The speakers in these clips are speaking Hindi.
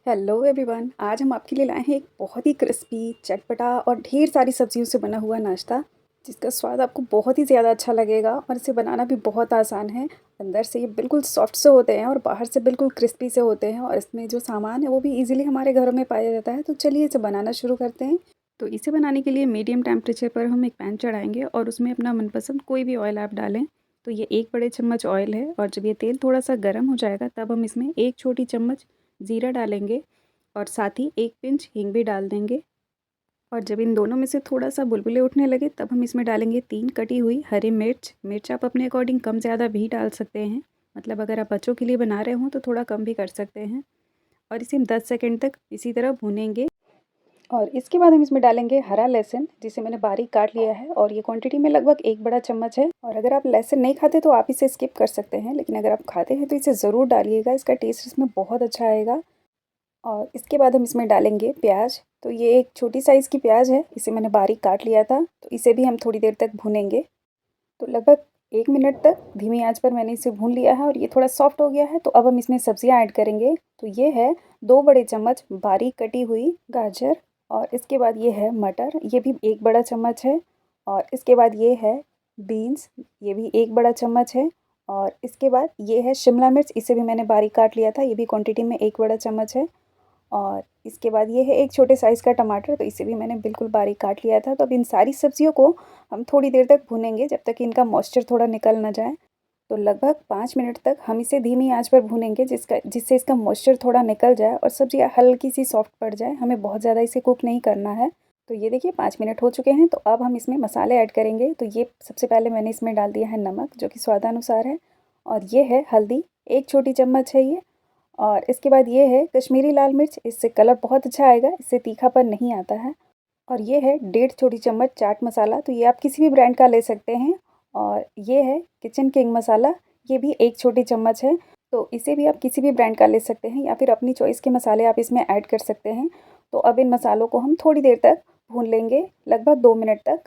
Hello everyone. आज हम आपके लिए लाए हैं एक बहुत ही क्रिस्पी, चटपटा और ढेर सारी सब्जियों से बना हुआ नाश्ता, जिसका स्वाद आपको बहुत ही ज़्यादा अच्छा लगेगा और इसे बनाना भी बहुत आसान है। अंदर से ये बिल्कुल सॉफ्ट से होते हैं और बाहर से बिल्कुल क्रिस्पी से होते हैं और इसमें जो सामान है वो भी इजीली हमारे घरों में पाया जाता है। तो चलिए इसे बनाना शुरू करते हैं। तो इसे बनाने के लिए मीडियम टेम्परेचर पर हम एक पैन चढ़ाएंगे और उसमें अपना मनपसंद कोई भी ऑयल आप डालें। तो ये 1 बड़े चम्मच ऑयल है और जब ये तेल थोड़ा सा गर्म हो जाएगा तब हम इसमें 1 छोटी चम्मच ज़ीरा डालेंगे और साथ ही 1 पिंच हींग भी डाल देंगे। और जब इन दोनों में से थोड़ा सा बुलबुले उठने लगे तब हम इसमें डालेंगे 3 कटी हुई हरी मिर्च। मिर्च आप अपने अकॉर्डिंग कम ज़्यादा भी डाल सकते हैं, मतलब अगर आप बच्चों के लिए बना रहे हों तो थोड़ा कम भी कर सकते हैं। और इसे हम 10 सेकंड तक इसी तरह भूनेंगे। और इसके बाद हम इसमें डालेंगे हरा लहसुन, जिसे मैंने बारीक काट लिया है और ये क्वांटिटी में लगभग 1 बड़ा चम्मच है। और अगर आप लहसुन नहीं खाते तो आप इसे स्किप कर सकते हैं, लेकिन अगर आप खाते हैं तो इसे ज़रूर डालिएगा, इसका टेस्ट इसमें बहुत अच्छा आएगा। और इसके बाद हम इसमें डालेंगे प्याज। तो ये एक छोटी साइज़ की प्याज है, इसे मैंने बारीक काट लिया था। तो इसे भी हम थोड़ी देर तक भूनेंगे। तो लगभग 1 मिनट तक धीमी आंच पर मैंने इसे भून लिया है और ये थोड़ा सॉफ्ट हो गया है। तो अब हम इसमें सब्जियां ऐड करेंगे। तो ये है 2 बड़े चम्मच बारीक कटी हुई गाजर। और इसके बाद ये है मटर, ये भी 1 बड़ा चम्मच है। और इसके बाद ये है बीन्स, ये भी 1 बड़ा चम्मच है। और इसके बाद ये है शिमला मिर्च, इसे भी मैंने बारीक काट लिया था, ये भी क्वांटिटी में 1 बड़ा चम्मच है। और इसके बाद ये है एक छोटे साइज़ का टमाटर, तो इसे भी मैंने बिल्कुल बारीक काट लिया था। तो अब इन सारी सब्जियों को हम थोड़ी देर तक भूनेंगे, जब तक इनका मॉइस्चर थोड़ा निकल ना जाए। तो लगभग 5 मिनट तक हम इसे धीमी आंच पर भूनेंगे, जिससे इसका मॉइस्चर थोड़ा निकल जाए और सब्जियाँ हल्की सी सॉफ्ट पड़ जाए। हमें बहुत ज़्यादा इसे कुक नहीं करना है। तो ये देखिए 5 मिनट हो चुके हैं। तो अब हम इसमें मसाले ऐड करेंगे। तो ये सबसे पहले मैंने इसमें डाल दिया है नमक, जो कि स्वादानुसार है। और ये है हल्दी, 1 छोटी चम्मच है ये। और इसके बाद ये है कश्मीरी लाल मिर्च, इससे कलर बहुत अच्छा आएगा, इससे तीखापन नहीं आता है। और ये है 1.5 छोटी चम्मच चाट मसाला, तो ये आप किसी भी ब्रांड का ले सकते हैं। और ये है किचन किंग मसाला, ये भी 1 छोटी चम्मच है। तो इसे भी आप किसी भी ब्रांड का ले सकते हैं या फिर अपनी चॉइस के मसाले आप इसमें ऐड कर सकते हैं। तो अब इन मसालों को हम थोड़ी देर तक भून लेंगे, लगभग 2 मिनट तक।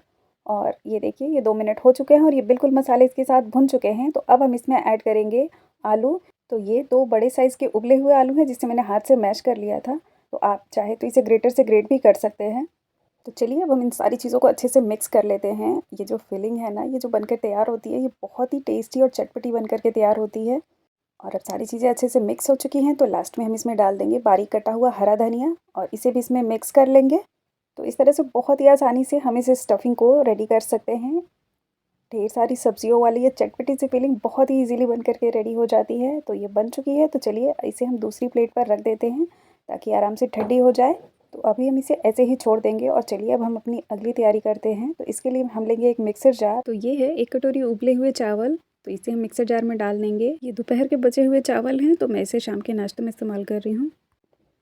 और ये देखिए ये 2 मिनट हो चुके हैं और ये बिल्कुल मसाले इसके साथ भुन चुके हैं। तो अब हम इसमें ऐड करेंगे आलू। तो ये 2 बड़े साइज़ के उबले हुए आलू हैं, जिसे मैंने हाथ से मैश कर लिया था। तो आप चाहे तो इसे ग्रेटर से ग्रेट भी कर सकते हैं। तो चलिए अब हम इन सारी चीज़ों को अच्छे से मिक्स कर लेते हैं। ये जो फिलिंग है ना, ये जो बनकर तैयार होती है, ये बहुत ही टेस्टी और चटपटी बनकर के तैयार होती है। और अब सारी चीज़ें अच्छे से मिक्स हो चुकी हैं, तो लास्ट में हम इसमें डाल देंगे बारीक कटा हुआ हरा धनिया और इसे भी इसमें मिक्स कर लेंगे। तो इस तरह से बहुत ही आसानी से हम इस स्टफिंग को रेडी कर सकते हैं। ढेर सारी सब्जियों वाली ये चटपटी सी फिलिंग बहुत ही इजीली बन करके रेडी हो जाती है। तो ये बन चुकी है। तो चलिए इसे हम दूसरी प्लेट पर रख देते हैं, ताकि आराम से ठंडी हो जाए। तो अभी हम इसे ऐसे ही छोड़ देंगे और चलिए अब हम अपनी अगली तैयारी करते हैं। तो इसके लिए हम लेंगे एक मिक्सर जार। तो ये है 1 कटोरी उबले हुए चावल, तो इसे हम मिक्सर जार में डाल देंगे। ये दोपहर के बचे हुए चावल हैं, तो मैं इसे शाम के नाश्ते में इस्तेमाल कर रही हूँ।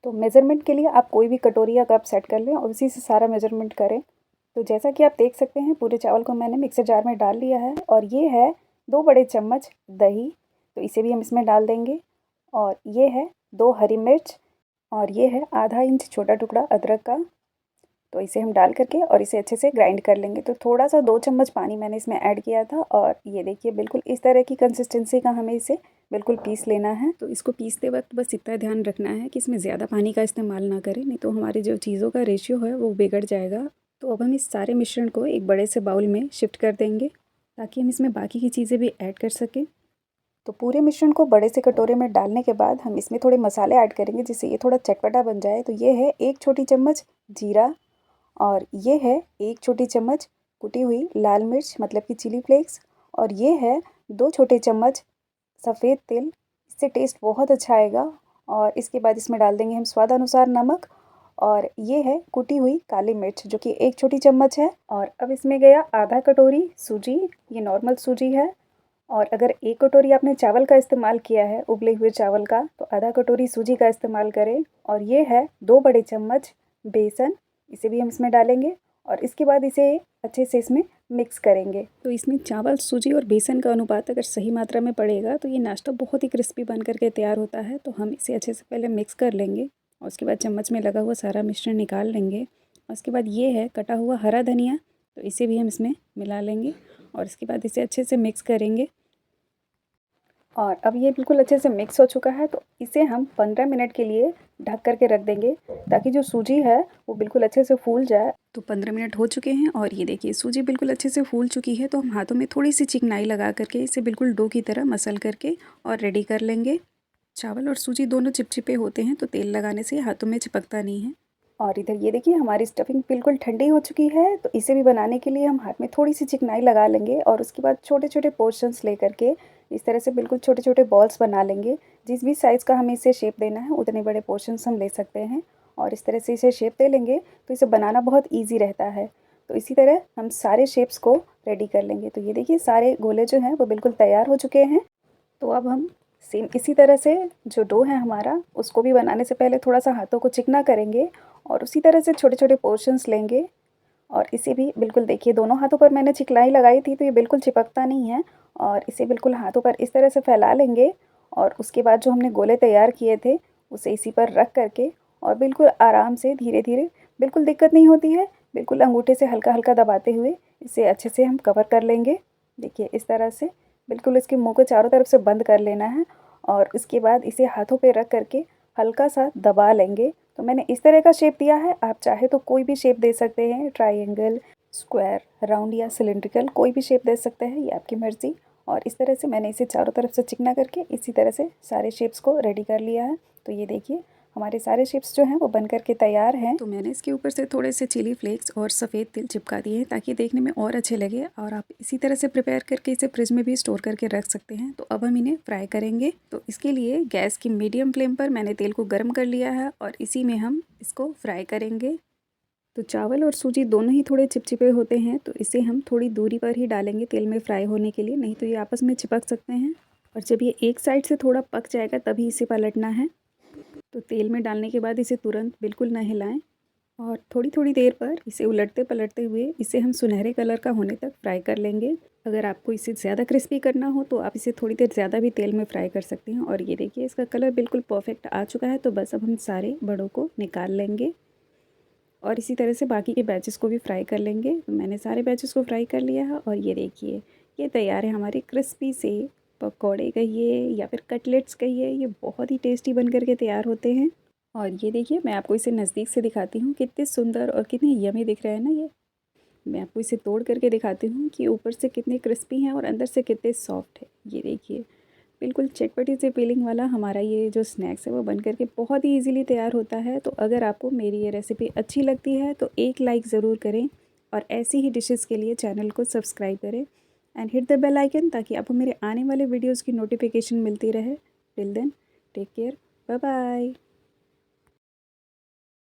तो मेज़रमेंट के लिए आप कोई भी कटोरी या कप सेट कर लें और उसी से सारा मेज़रमेंट करें। तो जैसा कि आप देख सकते हैं पूरे चावल को मैंने मिक्सर जार में डाल लिया है। और ये है 2 बड़े चम्मच दही, तो इसे भी हम इसमें डाल देंगे। और ये है 2 हरी मिर्च। और ये है आधा इंच छोटा टुकड़ा अदरक का। तो इसे हम डाल करके और इसे अच्छे से ग्राइंड कर लेंगे। तो थोड़ा सा 2 चम्मच पानी मैंने इसमें ऐड किया था और ये देखिए बिल्कुल इस तरह की कंसिस्टेंसी का हमें इसे बिल्कुल पीस लेना है। तो इसको पीसते वक्त बस इतना ध्यान रखना है कि इसमें ज़्यादा पानी का इस्तेमाल ना करें, नहीं तो हमारी जो चीज़ों का रेशियो है वो बिगड़ जाएगा। तो अब हम इस सारे मिश्रण को एक बड़े से बाउल में शिफ्ट कर देंगे, ताकि हम इसमें बाकी की चीज़ें भी ऐड कर सकें। तो पूरे मिश्रण को बड़े से कटोरे में डालने के बाद हम इसमें थोड़े मसाले ऐड करेंगे, जिससे ये थोड़ा चटपटा बन जाए। तो ये है 1 छोटी चम्मच जीरा। और ये है 1 छोटी चम्मच कुटी हुई लाल मिर्च, मतलब कि चिली फ्लेक्स। और ये है 2 छोटे चम्मच सफ़ेद तिल, इससे टेस्ट बहुत अच्छा आएगा। और इसके बाद इसमें डाल देंगे हम स्वादानुसार नमक। और ये है कुटी हुई काली मिर्च, जो कि 1 छोटी चम्मच है। और अब इसमें गया आधा कटोरी सूजी, ये नॉर्मल सूजी है। और अगर 1 कटोरी आपने चावल का इस्तेमाल किया है, उबले हुए चावल का, तो आधा कटोरी सूजी का इस्तेमाल करें। और ये है 2 बड़े चम्मच बेसन, इसे भी हम इसमें डालेंगे। और इसके बाद इसे अच्छे से इसमें मिक्स करेंगे। तो इसमें चावल, सूजी और बेसन का अनुपात अगर सही मात्रा में पड़ेगा तो ये नाश्ता बहुत ही क्रिस्पी बन करके तैयार होता है। तो हम इसे अच्छे से पहले मिक्स कर लेंगे और उसके बाद चम्मच में लगा हुआ सारा मिश्रण निकाल लेंगे। और उसके बाद ये है कटा हुआ हरा धनिया, तो इसे भी हम इसमें मिला लेंगे और इसके बाद इसे अच्छे से मिक्स करेंगे। और अब ये बिल्कुल अच्छे से मिक्स हो चुका है, तो इसे हम 15 मिनट के लिए ढक कर के रख देंगे ताकि जो सूजी है वो बिल्कुल अच्छे से फूल जाए। तो 15 मिनट हो चुके हैं और ये देखिए सूजी बिल्कुल अच्छे से फूल चुकी है। तो हम हाथों में थोड़ी सी चिकनाई लगा करके इसे बिल्कुल डो की तरह मसल करके और रेडी कर लेंगे। चावल और सूजी दोनों चिपचिपे होते हैं, तो तेल लगाने से हाथों में चिपकता नहीं है। और इधर ये देखिए हमारी स्टफिंग बिल्कुल ठंडी हो चुकी है, तो इसे भी बनाने के लिए हम हाथ में थोड़ी सी चिकनाई लगा लेंगे और उसके बाद छोटे छोटे पोर्शंस ले करके इस तरह से बिल्कुल छोटे छोटे बॉल्स बना लेंगे। जिस भी साइज़ का हमें इसे शेप देना है उतने बड़े पोर्शंस हम ले सकते हैं और इस तरह से इसे शेप दे लेंगे तो इसे बनाना बहुत ईजी रहता है। तो इसी तरह हम सारे शेप्स को रेडी कर लेंगे। तो ये देखिए सारे गोले जो हैं वो बिल्कुल तैयार हो चुके हैं। तो अब हम सेम इसी तरह से जो डो है हमारा उसको भी बनाने से पहले थोड़ा सा हाथों को चिकना करेंगे और उसी तरह से छोटे छोटे पोर्शंस लेंगे और इसे भी बिल्कुल देखिए दोनों हाथों पर मैंने चिकनाई लगाई थी तो ये बिल्कुल चिपकता नहीं है। और इसे बिल्कुल हाथों पर इस तरह से फैला लेंगे और उसके बाद जो हमने गोले तैयार किए थे उसे इसी पर रख करके और बिल्कुल आराम से धीरे धीरे, बिल्कुल दिक्कत नहीं होती है, बिल्कुल अंगूठे से हल्का हल्का दबाते हुए इसे अच्छे से हम कवर कर लेंगे। देखिए इस तरह से बिल्कुल इसके मुंह को चारों तरफ से बंद कर लेना है और उसके बाद इसे हाथों पे रख करके हल्का सा दबा लेंगे। तो मैंने इस तरह का शेप दिया है, आप चाहे तो कोई भी शेप दे सकते हैं, ट्रायंगल, स्क्वायर, राउंड या सिलेंड्रिकल, कोई भी शेप दे सकते हैं, ये आपकी मर्ज़ी। और इस तरह से मैंने इसे चारों तरफ से चिकना करके इसी तरह से सारे शेप्स को रेडी कर लिया है। तो ये देखिए हमारे सारे शेप्स जो हैं वो बन करके तैयार हैं। तो मैंने इसके ऊपर से थोड़े से चिली फ्लेक्स और सफ़ेद तिल चिपका दिए हैं ताकि देखने में और अच्छे लगे और आप इसी तरह से प्रिपेयर करके इसे फ्रिज में भी स्टोर करके रख सकते हैं। तो अब हम इन्हें फ्राई करेंगे। तो इसके लिए गैस की मीडियम फ्लेम पर मैंने तेल को गर्म कर लिया है और इसी में हम इसको फ्राई करेंगे। तो चावल और सूजी दोनों ही थोड़े चिपचिपे होते हैं, तो इसे हम थोड़ी दूरी पर ही डालेंगे तेल में फ्राई होने के लिए, नहीं तो ये आपस में चिपक सकते हैं। और जब ये एक साइड से थोड़ा पक जाएगा तभी इसे पलटना है। तो तेल में डालने के बाद इसे तुरंत बिल्कुल ना हिलाएं और थोड़ी थोड़ी देर पर इसे उलटते पलटते हुए इसे हम सुनहरे कलर का होने तक फ्राई कर लेंगे। अगर आपको इसे ज़्यादा क्रिस्पी करना हो तो आप इसे थोड़ी देर ज़्यादा भी तेल में फ्राई कर सकते हैं। और ये देखिए इसका कलर बिल्कुल परफेक्ट आ चुका है। तो बस अब हम सारे बड़ों को निकाल लेंगे और इसी तरह से बाकी के बैचेस को भी फ्राई कर लेंगे। तो मैंने सारे बैचेस को फ्राई कर लिया है और ये देखिए ये तैयार है हमारे क्रिस्पी से पकौड़े कहिए या फिर कटलेट्स कहिए, ये बहुत ही टेस्टी बन करके तैयार होते हैं। और ये देखिए मैं आपको इसे नज़दीक से दिखाती हूँ, कितने सुंदर और कितने यमी दिख रहे हैं ना ये। मैं आपको इसे तोड़ करके दिखाती हूँ कि ऊपर से कितने क्रिस्पी हैं और अंदर से कितने सॉफ्ट है। ये देखिए बिल्कुल चटपटी से फीलिंग वाला हमारा ये जो स्नैक्स है वो बन करके बहुत ही इजीली तैयार होता है। तो अगर आपको मेरी ये रेसिपी अच्छी लगती है तो एक लाइक ज़रूर करें और ऐसी ही डिशेस के लिए चैनल को सब्सक्राइब करें and hit the bell icon ताकि आपको मेरे आने वाले वीडियोज़ की नोटिफिकेशन मिलती रहे। Till then take care, bye bye.